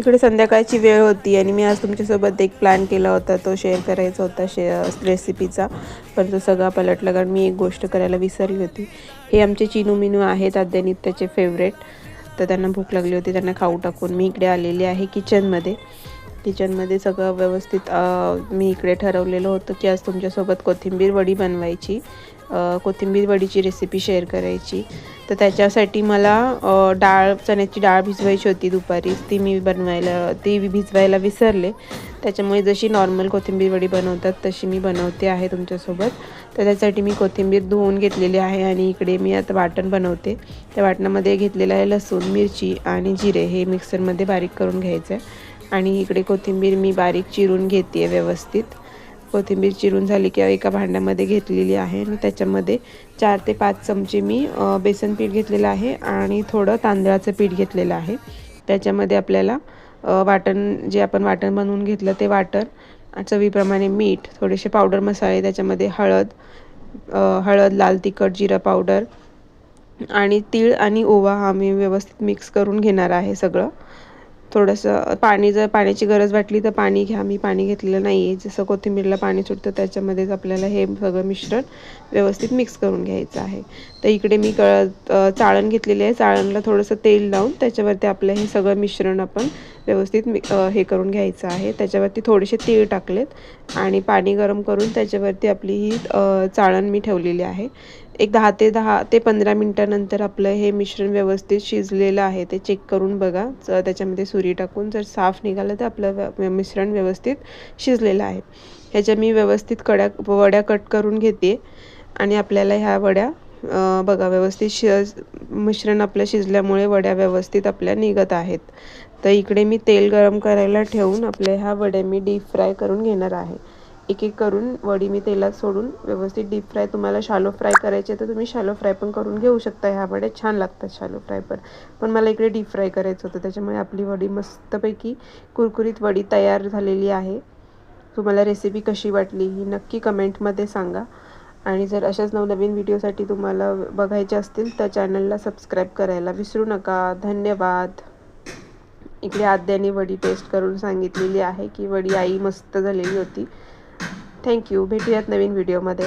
इकडे संध्याकाळची वेळ होती आणि मी आज तुमच्यासोबत एक प्लॅन केला होता, तो शेअर करायचा होता रेसिपीचा, पण तो सगळा पलटला कारण मी एक गोष्ट करायला विसरली होती. हे आमचे चिनू मिनू आहेत आद्यानित्याचे फेवरेट, तर त्यांना भूक लागली होती, त्यांना खाऊ टाकून मी इकडे आलेली आहे किचनमध्ये सगळं व्यवस्थित. मी इकडे ठरवलेलं होतं की आज तुमच्यासोबत कोथिंबीर वडी बनवायची, कोथिंबीर वडीची रेसिपी शेअर करायची. तर त्याच्यासाठी मला चण्याची डाळ भिजवायची होती दुपारी, ती भिजवायला विसरले. त्याच्यामुळे जशी नॉर्मल कोथिंबीर वडी बनवतात तशी मी बनवते आहे तुमच्यासोबत. तर त्यासाठी मी कोथिंबीर धुवून घेतलेली आहे आणि इकडे मी आता वाटण बनवते. त्या वाटणामध्ये घेतलेलं आहे लसूण, मिरची आणि जिरे, हे मिक्सरमध्ये बारीक करून घ्यायचं आहे. आणि इकडे कोथिंबीर मी बारीक चिरून घेते व्यवस्थित. कोथिंबीर चिरून झाली की एका भांड्यामध्ये घेतलेली आहे आणि त्याच्यामध्ये 4 ते 5 चमचे मी बेसन पीठ घेतलेलं आहे आणि थोडं तांदळाचं पीठ घेतलेलं आहे. त्याच्यामध्ये आपल्याला जे आपण वाटण बनवून घेतलं ते वाटण, चवीप्रमाणे मीठ, थोडेसे पावडर मसाले, त्याच्यामध्ये हळद, लाल तिखट, जिरा पावडर आणि तीळ आणि ओवा हा मी व्यवस्थित मिक्स करून घेणार आहे सगळं. थोडंसं पाणी, जर पाण्याची गरज वाटली तर पाणी घ्या, मी पाणी घेतलेलं नाही आहे. जसं कोथिंबीरला पाणी सुटतं त्याच्यामध्येच आपल्याला हे सगळं मिश्रण व्यवस्थित मिक्स करून घ्यायचं आहे. तर इकडे मी चाळण घेतलेली आहे. चाळणला थोडंसं तेल लावून त्याच्यावरती आपलं हे सगळं मिश्रण आपण व्यवस्थित हे करून घ्यायचं आहे. त्याच्यावरती थोडेसे तीळ टाकलेत आणि पाणी गरम करून त्याच्यावरती आपली ही चाळण मी ठेवलेली आहे. एक 10 ते 15 मिनटानंतर आपलं हे मिश्रण व्यवस्थित शिजलेलं आहे ते चेक करून बघा. त्याच्यामध्ये सुरी टाकून जर साफ निघालं तर आपलं मिश्रण व्यवस्थित शिजलेलं आहे. ह्याच्या मी व्यवस्थित वड्या कट करून घेते आणि आपल्याला ह्या वड्या बघा व्यवस्थित मिश्रण आपलं शिजल्यामुळे वड्या व्यवस्थित आपल्या निघत आहेत. तर इकडे मी तेल गरम करायला ठेवून आपल्या ह्या वड्या मी डीप फ्राय करून घेणार आहे. एक एक करून वडी मी तेलात सोडून व्यवस्थित डीप फ्राय, तुम्हाला शालो फ्राय करायचे तर तुम्ही शालो फ्राय पण करून घेऊ शकता. ह्या वड्या छान लागतात शालो फ्राय पण मला इकडे डीप फ्राय करायचं होतं, त्याच्यामुळे आपली वडी मस्तपैकी कुरकुरीत वडी तयार झालेली आहे. तुम्हाला रेसिपी कशी वाटली ही नक्की कमेंटमध्ये सांगा आणि जर अशाच नवनवीन व्हिडिओसाठी तुम्हाला बघायचे असतील तर चॅनलला सबस्क्राईब करायला विसरू नका. धन्यवाद. इकडे आद्याने वडी टेस्ट करून सांगितलेली आहे की वडी आई मस्त झालेली होती. थँक्यू. भेटूयात नवीन व्हिडिओमध्ये.